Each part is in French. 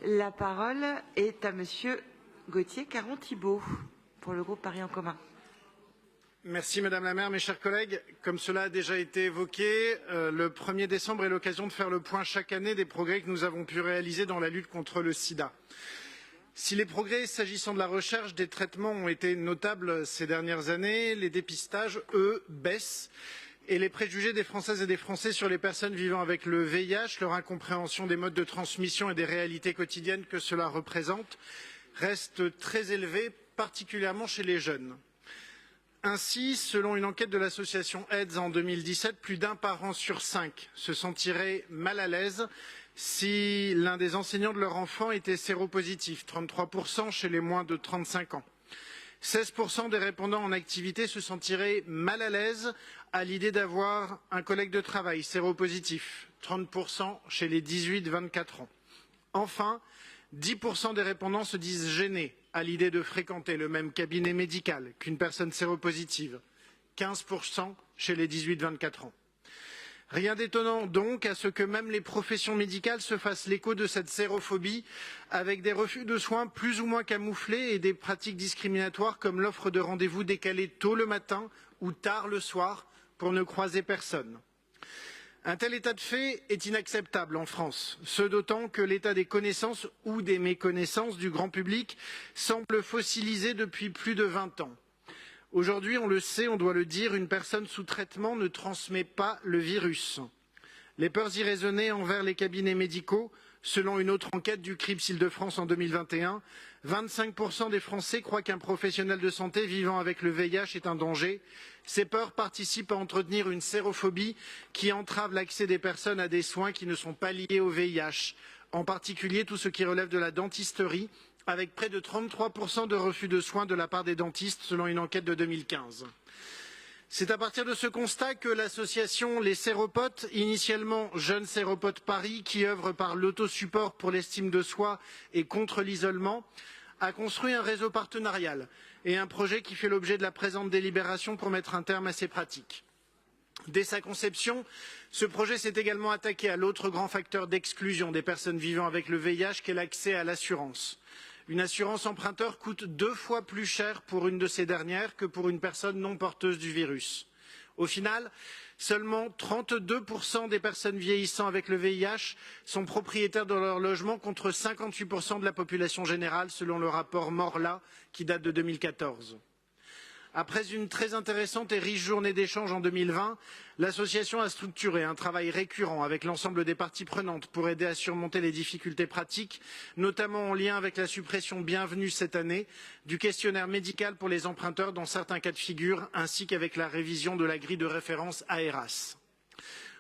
La parole est à Monsieur Gauthier Caron-Thibault pour le groupe Paris en commun. Merci Madame la maire, mes chers collègues. Comme cela a déjà été évoqué, le 1er décembre est l'occasion de faire le point chaque année des progrès que nous avons pu réaliser dans la lutte contre le sida. Si les progrès s'agissant de la recherche des traitements ont été notables ces dernières années, les dépistages, eux, baissent et les préjugés des Françaises et des Français sur les personnes vivant avec le VIH, leur incompréhension des modes de transmission et des réalités quotidiennes que cela représente, restent très élevés, particulièrement chez les jeunes. Ainsi, selon une enquête de l'association AIDS en 2017, plus d'un parent sur 5 se sentirait mal à l'aise si l'un des enseignants de leur enfant était séropositif, 33% chez les moins de 35 ans. 16% des répondants en activité se sentiraient mal à l'aise à l'idée d'avoir un collègue de travail séropositif, 30% chez les 18-24 ans. Enfin, 10% des répondants se disent gênés à l'idée de fréquenter le même cabinet médical qu'une personne séropositive, 15% chez les 18-24 ans. Rien d'étonnant donc à ce que même les professions médicales se fassent l'écho de cette sérophobie avec des refus de soins plus ou moins camouflés et des pratiques discriminatoires comme l'offre de rendez-vous décalée tôt le matin ou tard le soir pour ne croiser personne. Un tel état de fait est inacceptable en France, ce d'autant que l'état des connaissances ou des méconnaissances du grand public semble fossilisé depuis plus de 20 ans. Aujourd'hui, on le sait, on doit le dire, une personne sous traitement ne transmet pas le virus. Les peurs irraisonnées envers les cabinets médicaux, selon une autre enquête du CRIPS Île-de-France en 2021, 25% des Français croient qu'un professionnel de santé vivant avec le VIH est un danger. Ces peurs participent à entretenir une sérophobie qui entrave l'accès des personnes à des soins qui ne sont pas liés au VIH, en particulier tout ce qui relève de la dentisterie, avec près de 33% de refus de soins de la part des dentistes selon une enquête de 2015. C'est à partir de ce constat que l'association Les Séropotes, initialement Jeunes Séropotes Paris, qui œuvre par l'autosupport pour l'estime de soi et contre l'isolement, a construit un réseau partenarial et un projet qui fait l'objet de la présente délibération pour mettre un terme à ces pratiques. Dès sa conception, ce projet s'est également attaqué à l'autre grand facteur d'exclusion des personnes vivant avec le VIH qu'est l'accès à l'assurance. Une assurance emprunteur coûte 2 fois plus cher pour une de ces dernières que pour une personne non porteuse du virus. Au final, seulement 32% des personnes vieillissant avec le VIH sont propriétaires de leur logement contre 58% de la population générale selon le rapport Morla qui date de 2014. Après une très intéressante et riche journée d'échange en 2020, l'association a structuré un travail récurrent avec l'ensemble des parties prenantes pour aider à surmonter les difficultés pratiques, notamment en lien avec la suppression bienvenue cette année du questionnaire médical pour les emprunteurs dans certains cas de figure, ainsi qu'avec la révision de la grille de référence AERAS.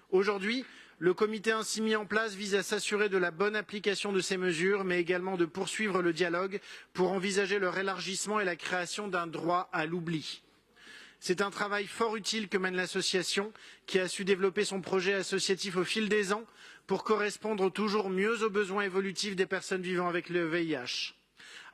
Aujourd'hui, le comité ainsi mis en place vise à s'assurer de la bonne application de ces mesures, mais également de poursuivre le dialogue pour envisager leur élargissement et la création d'un droit à l'oubli. C'est un travail fort utile que mène l'association, qui a su développer son projet associatif au fil des ans pour correspondre toujours mieux aux besoins évolutifs des personnes vivant avec le VIH.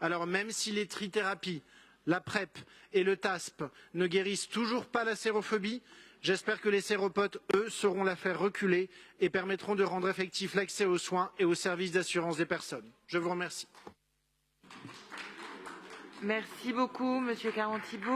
Alors même si les trithérapies, la PrEP et le TASP ne guérissent toujours pas la sérophobie, j'espère que les séropotes, eux, sauront la faire reculer et permettront de rendre effectif l'accès aux soins et aux services d'assurance des personnes. Je vous remercie. Merci beaucoup, Monsieur Caron-Thibault.